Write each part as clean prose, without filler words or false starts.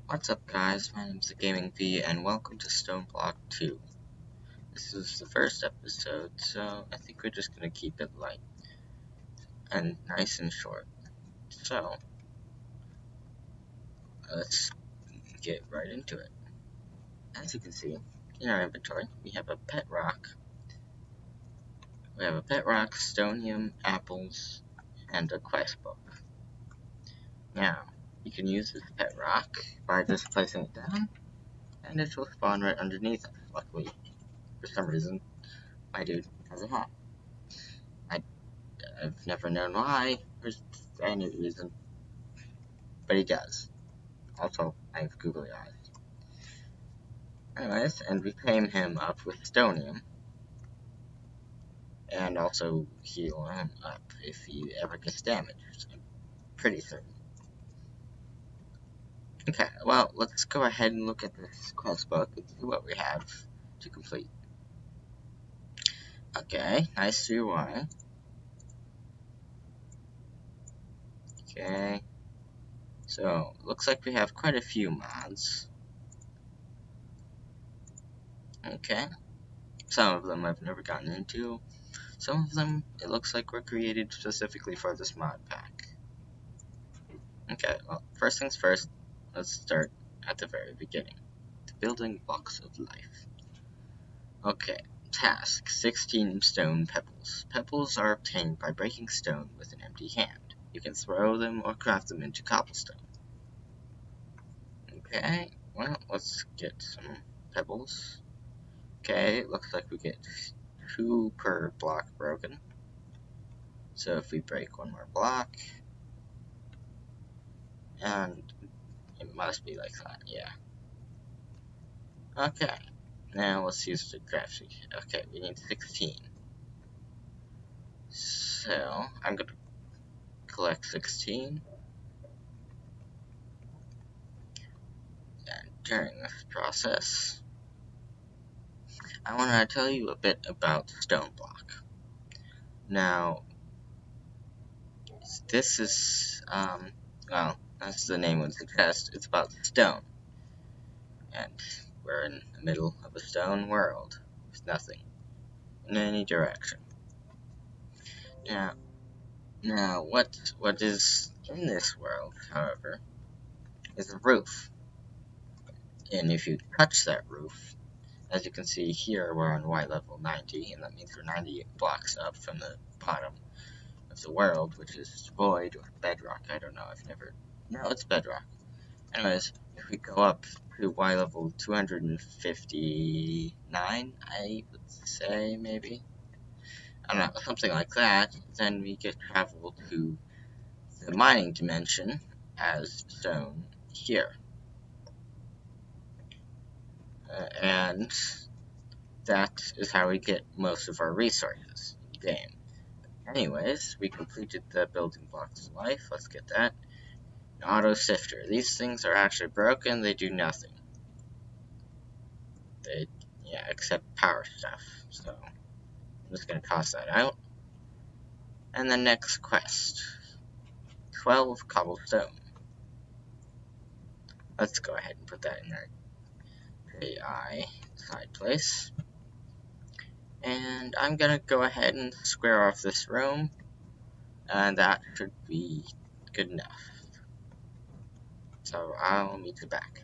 What's up guys, my name is Gaming V and welcome to Stoneblock 2. This is the first episode, so I think we're just gonna keep it light and nice and short. So, let's get right into it. As you can see, in our inventory, we have a pet rock. We have a pet rock, stonium, apples, and a quest book. Now, you can use this pet rock by just placing it down, and it will spawn right underneath it. Luckily, for some reason, my dude has a hat. I've never known why, or any reason, but he does. Also, I have googly eyes. Anyways, and we tame him up with stonium, and also heal him up if he ever gets damaged. I'm pretty certain. Okay, well, let's go ahead and look at this quest book and see what we have to complete. Okay, nice UI. Okay, so looks like we have quite a few mods. Okay, some of them I've never gotten into. Some of them, it looks like were created specifically for this mod pack. Okay, well, first things first, let's start at the very beginning. The building blocks of life. Okay, task, 16 stone pebbles. Pebbles are obtained by breaking stone with an empty hand. You can throw them or craft them into cobblestone. Okay, well, let's get some pebbles. Okay, looks like we get 2 per block broken. So if we break 1 more block, and it must be like that, yeah. Okay, now let's use the graphic. Okay, we need 16. So, I'm gonna collect 16. And during this process, I want to tell you a bit about Stoneblock. Now, this is, well, as the name would suggest, it's about stone. And we're in the middle of a stone world with nothing in any direction. Now, what is in this world, however, is a roof. And if you touch that roof, as you can see here, we're on Y level 90, and that means we're 90 blocks up from the bottom of the world, which is void or bedrock. I don't know. No, it's bedrock. Anyways, if we go up to Y level 259, I would say, maybe, I don't know, something like that, then we get travel to the mining dimension as shown here. And that is how we get most of our resources in the game. Anyways, we completed the building blocks of life. Let's get that. An auto sifter. These things are actually broken. They do nothing. Except power stuff. So I'm just gonna toss that out. And the next quest. 12 cobblestone. Let's go ahead and put that in our AI side place. And I'm gonna go ahead and square off this room. And that should be good enough. So I'll meet you back.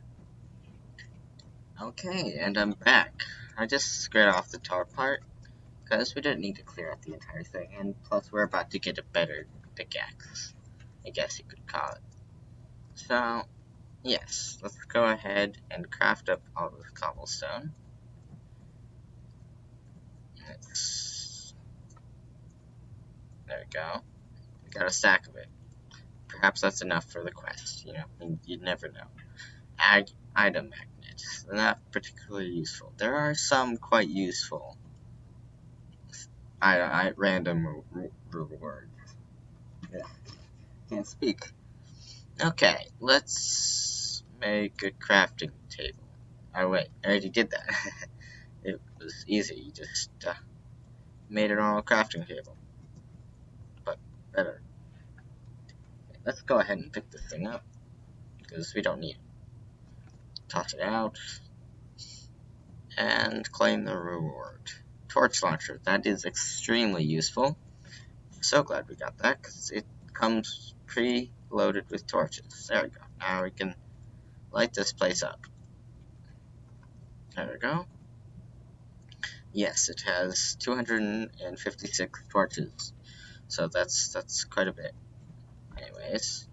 Okay, and I'm back. I just squared off the top part, because we didn't need to clear out the entire thing, and plus we're about to get a better pickaxe, I guess you could call it. So, yes, let's go ahead and craft up all this cobblestone. There we go. We got a stack of it. Perhaps that's enough for the quest, you'd never know. Item magnets, they're not particularly useful. There are some quite useful. Random rewards. Yeah, can't speak. Okay, let's make a crafting table. Oh wait, I already did that. It was easy, you just made a normal crafting table. But better. Okay, let's go ahead and pick this thing up, because we don't need it. toss it out, and claim the reward. Torch launcher, that is extremely useful. So glad we got that, because it comes pre-loaded with torches. There we go. Now we can light this place up. There we go. Yes, it has 256 torches, so that's quite a bit. Anyways,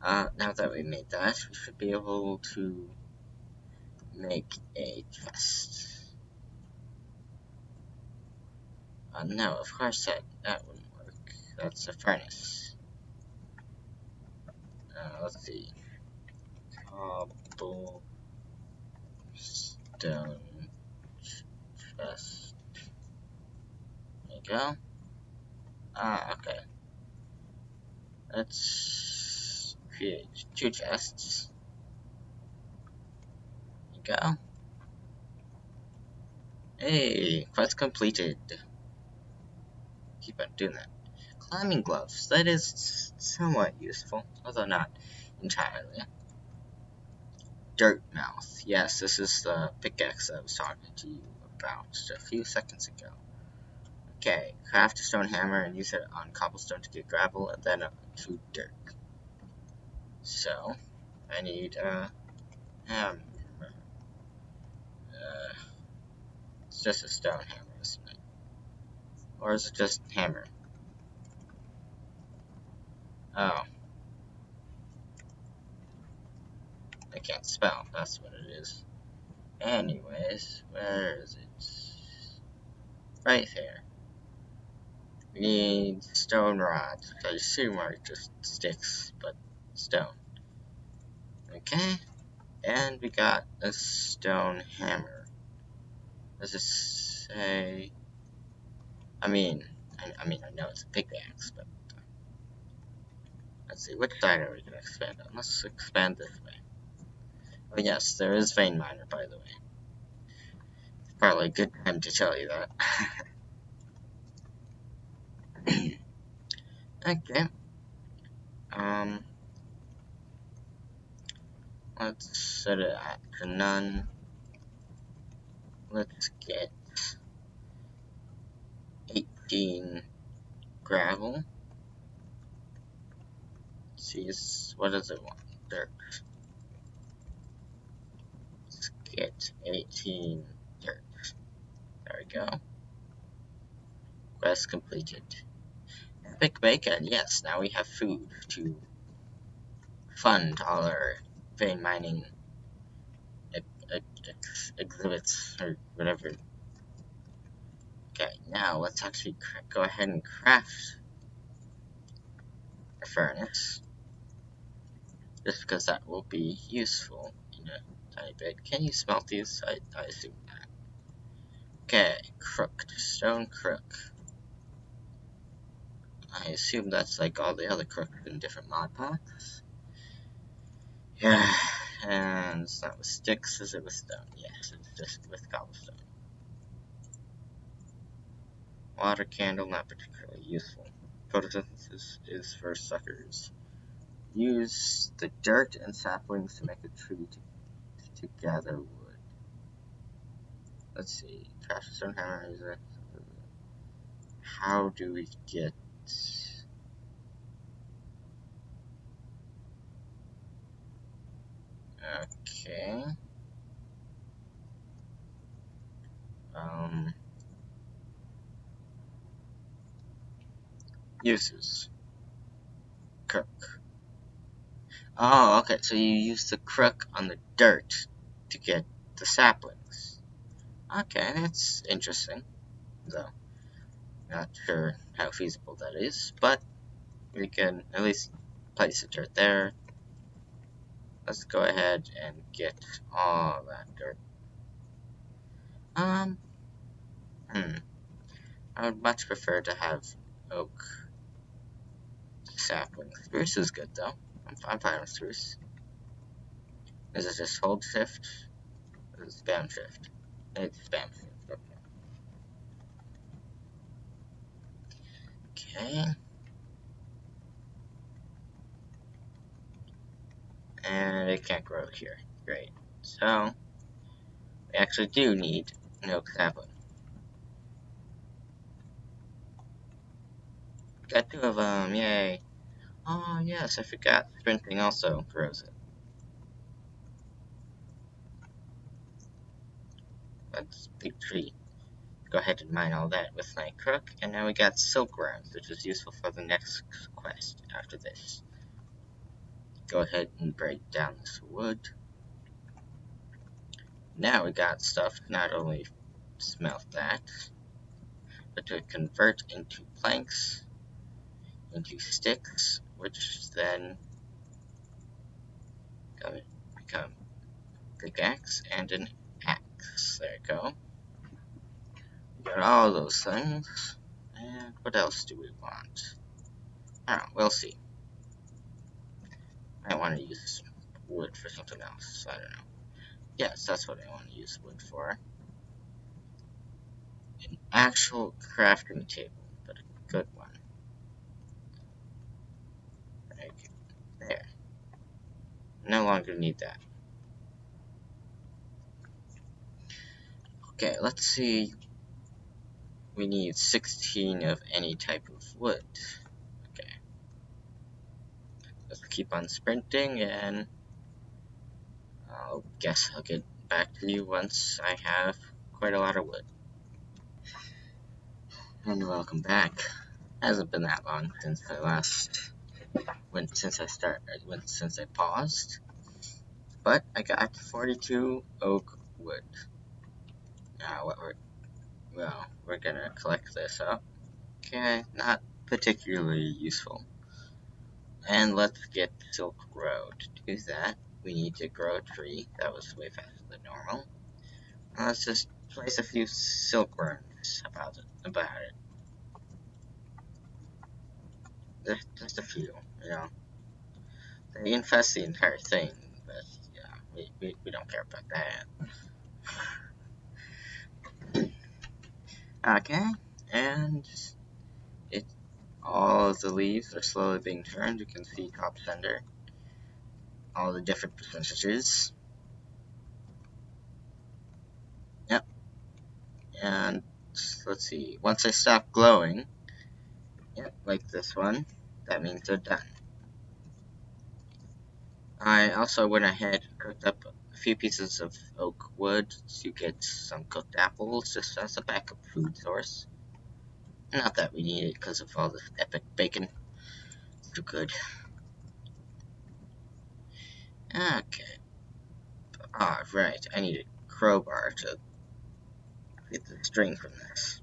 now that we made that, we should be able to make a chest. No, of course that wouldn't work. That's a furnace. Let's see. Cobblestone chest. There you go. Okay. Let's create 2 chests. There you go. Hey, quest completed. Keep on doing that. Climbing gloves. That is somewhat useful, although not entirely. Dirt mouth. Yes, this is the pickaxe I was talking to you about just a few seconds ago. Okay, craft a stone hammer and use it on cobblestone to get gravel and then to dirt. So, I need a hammer. It's just a stone hammer, isn't it? Or is it just hammer? Oh. I can't spell, that's what it is. Anyways, where is it? Right there. We need stone rods, which I assume are just sticks, but stone. Okay, and we got a stone hammer. Does it say? I know it's a pickaxe, but let's see, which side are we going to expand on? Let's expand this way. Oh yes, there is vein miner, by the way. It's probably a good time to tell you that. Okay. Let's set it at none. Let's get 18 gravel. Let's see, what does it want? Dirt. Let's get 18 dirt. There we go. Quest completed. Epic bacon, yes, now we have food to fund all our vein mining exhibits, or whatever. Okay, now let's actually go ahead and craft a furnace. Just because that will be useful in a tiny bit. Can you smelt these? I assume not. Okay, crooked. Stone crook. I assume that's like all the other crooks in different mod packs. Yeah, and it's not with sticks, is it with stone? Yes, it's just with cobblestone. Water candle, not particularly useful. Photosynthesis is for suckers. Use the dirt and saplings to make a tree to gather wood. Let's see. Craft stone hammer is it? How do we get? Okay. Uses. Crook. Oh, okay. So you use the crook on the dirt to get the saplings. Okay, that's interesting. Though, not sure how feasible that is, but we can at least place the dirt there. Let's go ahead and get all that dirt. I would much prefer to have oak saplings. Spruce is good though. I'm fine with spruce. Is it just hold shift? Or is it spam shift? It's spam shift. Okay. And it can't grow here. Great. So, we actually do need an oak sapling. Got 2 of them, yay! Oh yes, I forgot. Sprinting also grows it. That's a big tree. Go ahead and mine all that with my crook, and now we got silkworms, which is useful for the next quest after this. Go ahead and break down this wood. Now we got stuff to not only smelt that, but to convert into planks, into sticks, which then become pickaxe and an axe. There you go. We got all those things. And what else do we want? I don't know, we'll see. I want to use wood for something else. I don't know. Yes, that's what I want to use wood for. An actual crafting table, but a good one. Right there. No longer need that. Okay, let's see. We need 16 of any type of wood. Okay. Let's keep on sprinting, and I'll guess I'll get back to you once I have quite a lot of wood. And welcome back. Hasn't been that long since I last since I paused. But I got 42 oak wood. Now we're gonna collect this up. Okay, not particularly useful. And let's get silk grow. To do that, we need to grow a tree. That was way faster than normal. Now let's just place a few silkworms about it. Just a few, you know. They infest the entire thing, but yeah, we don't care about that. Okay, and all of the leaves are slowly being turned. You can see top center, all the different percentages. Yep, and let's see, once they stop glowing, yep, like this one, that means they're done. I also went ahead and cooked up a few pieces of oak wood to get some cooked apples, just as a backup food source. Not that we need it because of all this epic bacon. It's too good. Okay. Ah, right. I need a crowbar to get the string from this.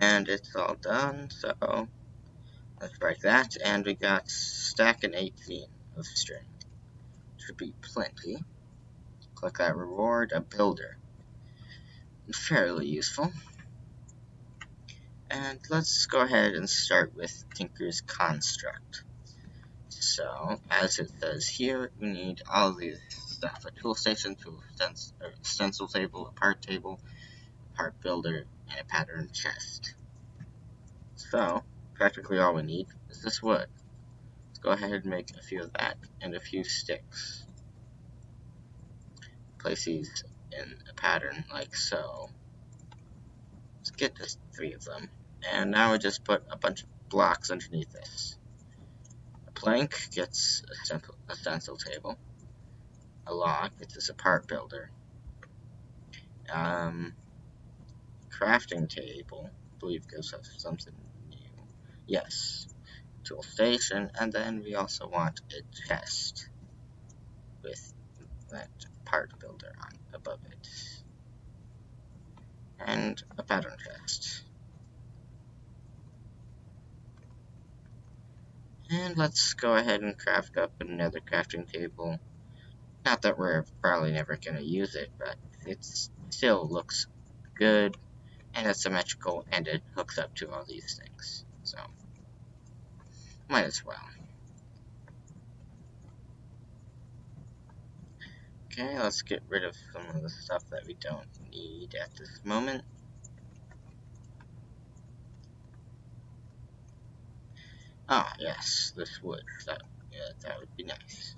And it's all done, so let's break that. And we got stack and 18 of string. Should be plenty. Click that reward, a builder. Fairly useful. And let's go ahead and start with Tinker's Construct. So, as it says here, we need all these stuff. A tool station, stencil table, a part table, a part builder, and a pattern chest. So, practically all we need is this wood. Let's go ahead and make a few of that, and a few sticks. Place these in a pattern like so. Let's get just 3 of them. And now we just put a bunch of blocks underneath this. A plank gets a stencil table. A log gets us a part builder. Crafting table, I believe gives us something new. Yes. Tool station, and then we also want a chest with that part builder on above it. And a pattern chest. And let's go ahead and craft up another crafting table. Not that we're probably never going to use it, but it still looks good, and it's symmetrical, and it hooks up to all these things. So, might as well. Okay, let's get rid of some of the stuff that we don't need at this moment. Ah, yes, this wood. That would be nice.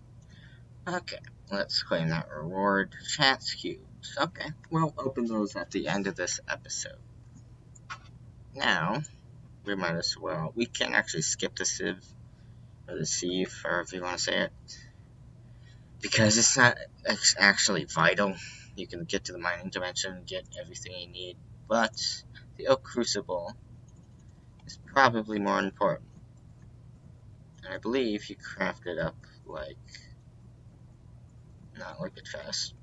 Okay, let's claim that reward. Chance cubes. Okay, we'll open those at the end of this episode. Now, we might as well. We can actually skip the sieve, or the sieve, or if you want to say it, because it's not actually vital. You can get to the mining dimension, get everything you need, but the oak crucible is probably more important. And I believe you craft it up like, not like a chest,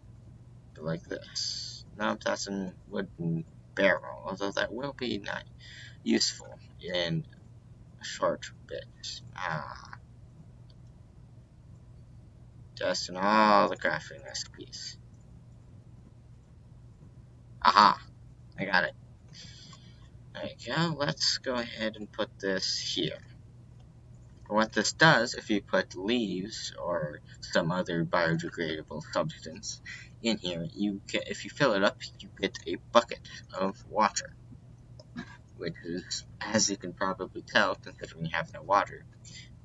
but like this. Now that's a wooden barrel, although that will be not useful in a short bit. Just in all the crafting recipes. Aha! I got it. There you go. Let's go ahead and put this here. What this does, if you put leaves or some other biodegradable substance in here, if you fill it up, you get a bucket of water, which is, as you can probably tell, considering you have no water,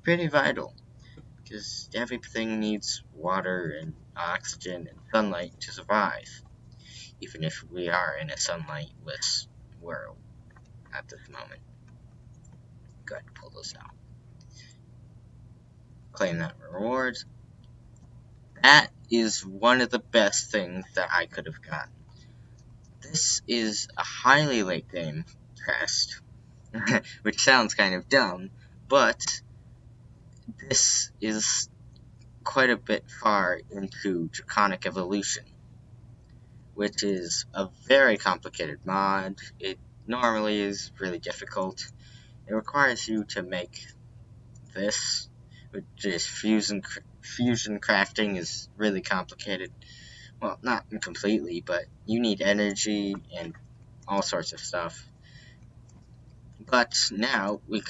pretty vital, because everything needs water and oxygen and sunlight to survive, even if we are in a sunlightless world at this moment. Go ahead and pull those out. Claim that reward. That is one of the best things that I could have gotten. This is a highly late game crest, which sounds kind of dumb, but this is quite a bit far into Draconic Evolution, which is a very complicated mod. It normally is really difficult. It requires you to make this, which is fusion crafting is really complicated. Well, not completely, but you need energy and all sorts of stuff. But now we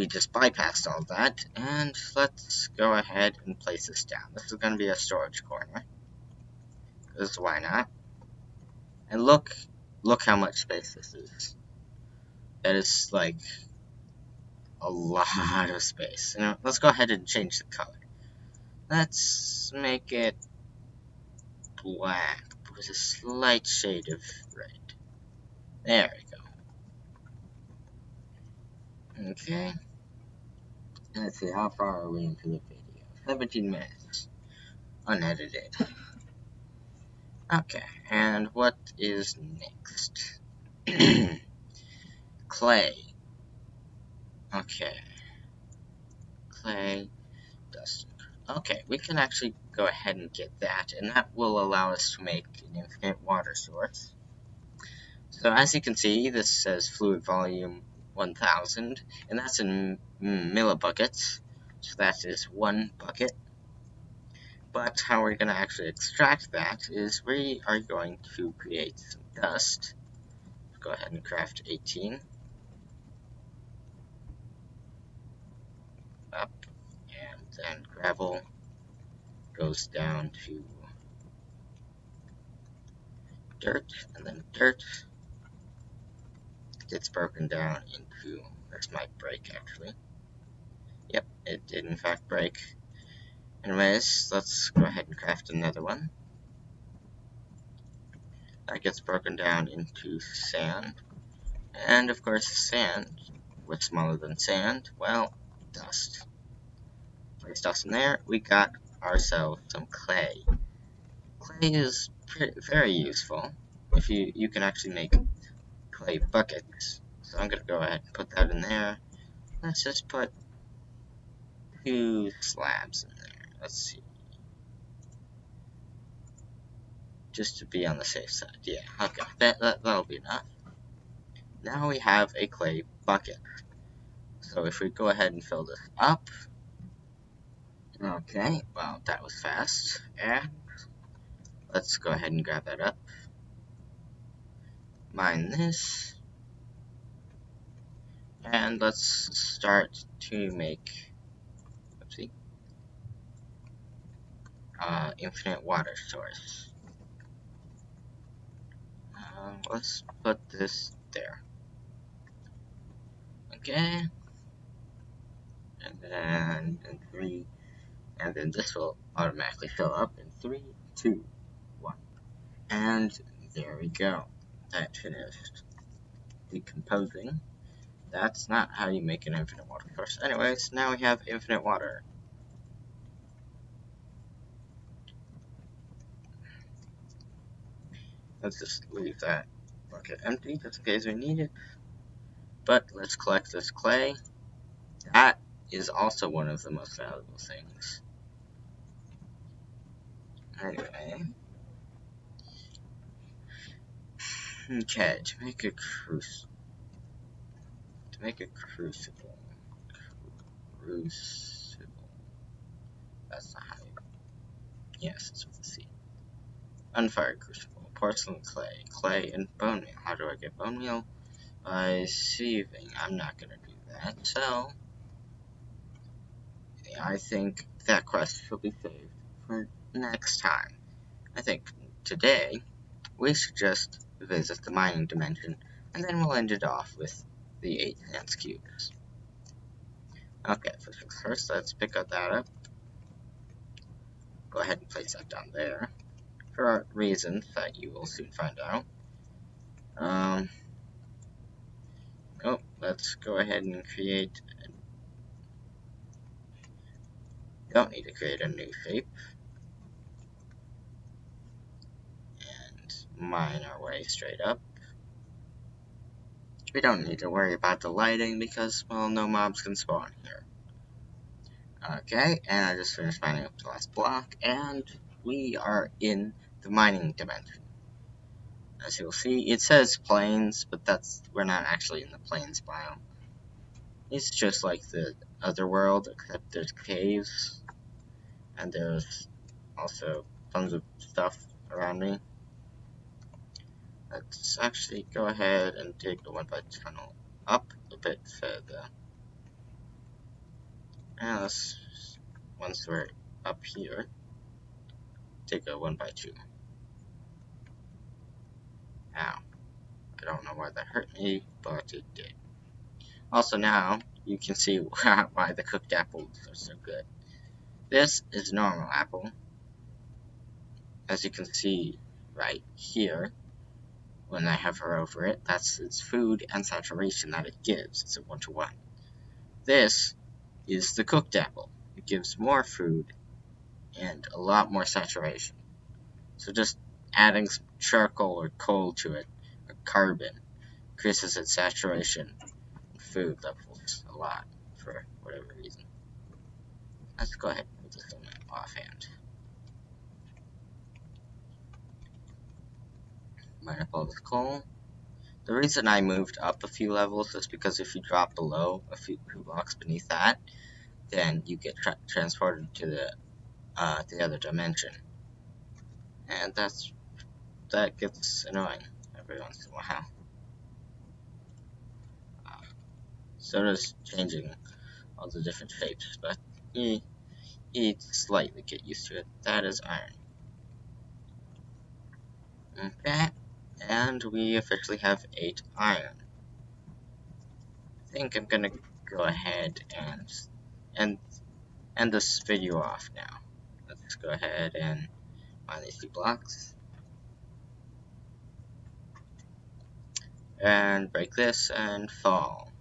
just bypassed all that, and let's go ahead and place this down. This is going to be a storage corner, because why not? And look how much space this is. That is like a lot of space. Now, let's go ahead and change the color. Let's make it black with a slight shade of red. There we go. Okay. Let's see, how far are we into the video? 17 minutes. Unedited. Okay, and what is next? Clay. Okay. Clay, dust. Okay, we can actually go ahead and get that, and that will allow us to make an infinite water source. So as you can see, this says fluid volume 1000, and that's in millibuckets, so that is 1 bucket. But how we're going to actually extract that is we are going to create some dust. Go ahead and craft 18. Up, and then gravel goes down to dirt, and then dirt gets broken down into, this might break actually. Yep, it did in fact break. Anyways, let's go ahead and craft another one. That gets broken down into sand. And of course sand, what's smaller than sand? Well, dust. Place dust in there, we got ourselves some clay. Clay is very useful. If you can actually make clay buckets. So I'm gonna go ahead and put that in there. Let's just put 2 slabs in there. Let's see. Just to be on the safe side. Yeah, okay. That'll be enough. Now we have a clay bucket. So if we go ahead and fill this up. Okay, well, that was fast. And let's go ahead and grab that up. Mine this. And let's start to make, oopsie, infinite water source. Let's put this there. Okay. And then 3, and then this will automatically fill up in 3, 2, 1. And there we go. That finished decomposing. That's not how you make an infinite water source. Anyways, now we have infinite water. Let's just leave that bucket empty just in case we need it. But let's collect this clay. That is also one of the most valuable things. Anyway. Okay, to make a crucible. Crucible. That's not how you... Yes, it's with a C. Unfired crucible. Porcelain clay. Clay and bone meal. How do I get bone meal? By sieving. I'm not gonna do that. So, I think that quest will be saved for next time. I think today we should just visit the mining dimension, and then we'll end it off with the 8 chance cubes. Okay, first let's pick up that up. Go ahead and place that down there, for reasons that you will soon find out. Let's go ahead and create... Don't need to create a new shape. And mine our way straight up. We don't need to worry about the lighting because, well, no mobs can spawn here. Okay, and I just finished mining up the last block, and we are in the mining dimension. As you'll see, it says plains, but we're not actually in the plains biome. It's just like the other world, except there's caves, and there's also tons of stuff around me. Let's actually go ahead and take the 1x tunnel up a bit further. And once we're up here, take a 1x2. Ow. I don't know why that hurt me, but it did. Also now, you can see why the cooked apples are so good. This is normal apple. As you can see right here, when I hover over it, that's its food and saturation that it gives. It's a 1-to-1. This is the cooked apple. It gives more food and a lot more saturation. So just adding some charcoal or coal to it, or carbon, increases its saturation and food levels a lot for whatever reason. Let's go ahead and put this on my offhand. Mine up all this coal. The reason I moved up a few levels is because if you drop below a few blocks beneath that, then you get transported to the other dimension, and that gets annoying every once in a while. So does changing all the different shapes, but you slightly get used to it. That is iron. Okay, and we officially have 8 iron. I think I'm gonna go ahead and end this video off now. Let's go ahead and mine these 2 blocks. And break this and fall.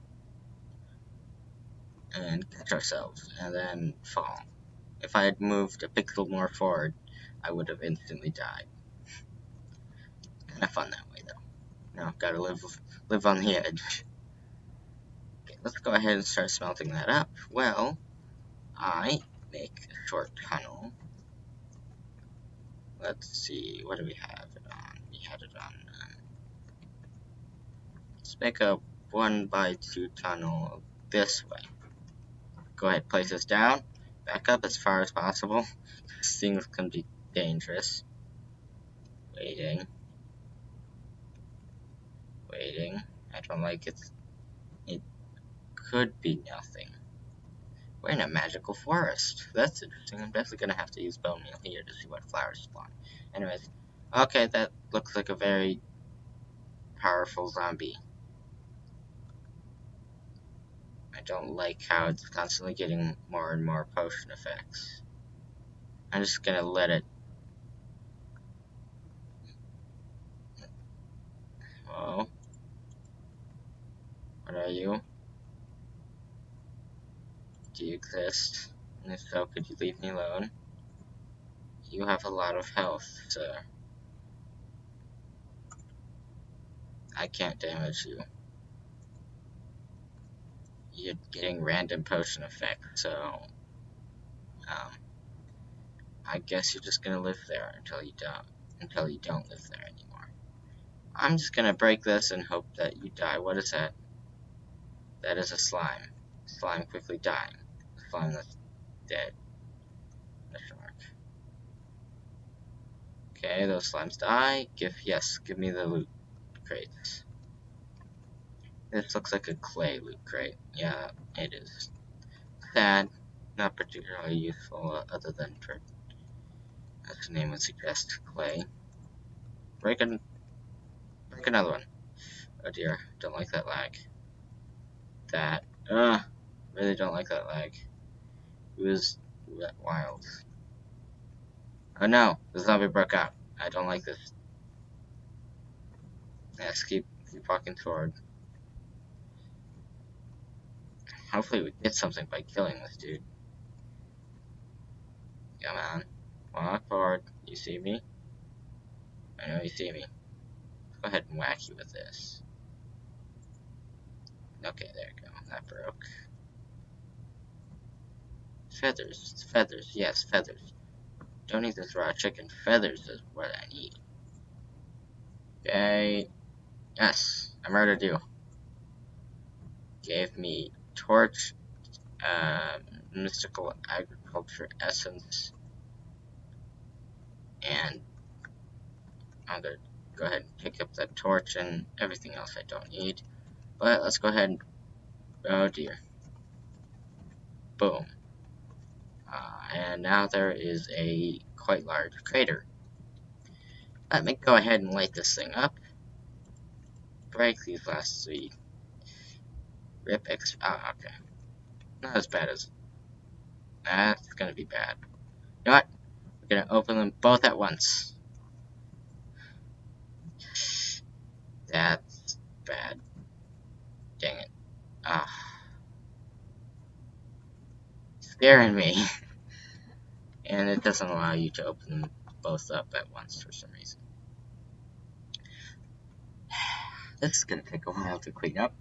And catch ourselves, and then fall. If I had moved a pixel more forward, I would have instantly died. Kinda fun that way, though. Now, gotta live on the edge. Okay, let's go ahead and start smelting that up. Well, I make a short tunnel. Let's see, what do we have it on? We had it on, let's make a 1x2 tunnel this way. Go ahead, place this down, back up as far as possible. These things can be dangerous. Waiting. I don't like it. It could be nothing. We're in a magical forest. That's interesting. I'm definitely gonna have to use bone meal here to see what flowers spawn. Anyways, okay, that looks like a very powerful zombie. I don't like how it's constantly getting more and more potion effects. I'm just gonna let it. Oh, what are you? Do you exist? And if so, could you leave me alone? You have a lot of health, sir. I can't damage you. You're getting random potion effects, so I guess you're just gonna live there until you don't live there anymore. I'm just gonna break this and hope that you die. What is that? That is a slime. Slime quickly dying. Slime that's dead. Question mark. Okay, those slimes die. Give me the loot crates. This looks like a clay loot crate. Yeah, it is. Sad. Not particularly useful, other than for, as the name would suggest, clay. Break another one. Oh dear, don't like that lag. Really don't like that lag. It was wild. Oh no, the zombie broke out. I don't like this. Yes, keep walking forward. Hopefully we get something by killing this dude. Come on. Walk forward. You see me? I know you see me. Go ahead and whack you with this. Okay, there you go. That broke. Feathers. Feathers. Yes, feathers. Don't need this raw chicken. Feathers is what I need. Okay. Yes, I murdered you. Gave me torch, mystical agriculture essence, and I'm gonna go ahead and pick up that torch and everything else I don't need. But let's go ahead and, oh dear. Boom. And now there is a quite large crater. Let me go ahead and light this thing up. Break these last three. Rip X. Ah, okay. Not as bad as. That's gonna be bad. You know what? We're gonna open them both at once. That's bad. Dang it. Ah. Scaring me. And it doesn't allow you to open them both up at once for some reason. This is gonna take a while to clean up.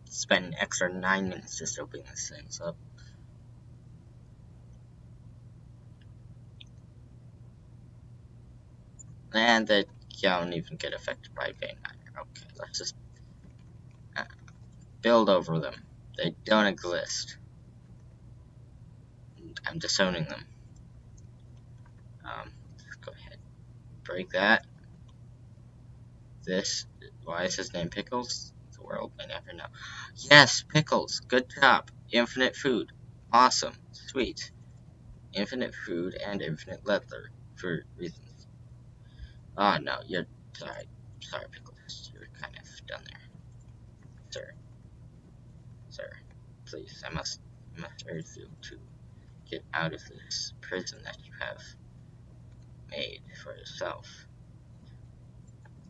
Spend an extra 9 minutes just opening this thing up. And they don't even get affected by vein miner. Okay, let's just build over them. They don't exist. I'm disowning them. Let's go ahead. Break that. Why is his name Pickles? The world may never know. Yes, Pickles. Good job. Infinite food. Awesome. Sweet. Infinite food and infinite leather for reasons. Oh no, you're sorry. Sorry, Pickles. You're kind of done there. Sir, please, I must urge you to get out of this prison that you have made for yourself.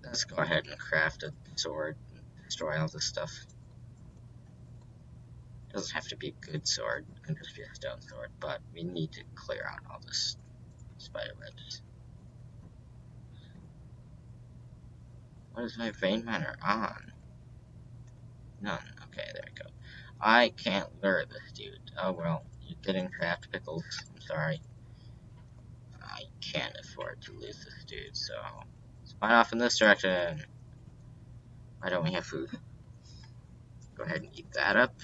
Let's go ahead and craft a sword and destroy all this stuff. It doesn't have to be a good sword, it can just be a stone sword, but we need to clear out all this spider webs. What is my vein miner on? None. Okay, there we go. I can't lure this dude. Oh well, you're getting craft Pickles. I'm sorry. I can't afford to lose this dude, so spine off in this direction. Why don't we have food? Go ahead and eat that up.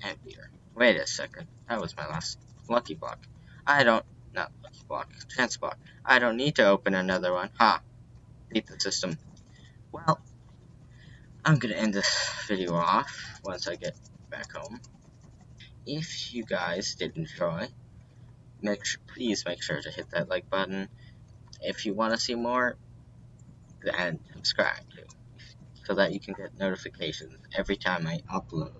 And beer. Wait a second. That was my last lucky block. Not lucky block, chance block. I don't need to open another one. Ha! Beat the system. Well, I'm gonna end this video off once I get back home. If you guys did enjoy, please make sure to hit that like button. If you want to see more, then subscribe too, so that you can get notifications every time I upload.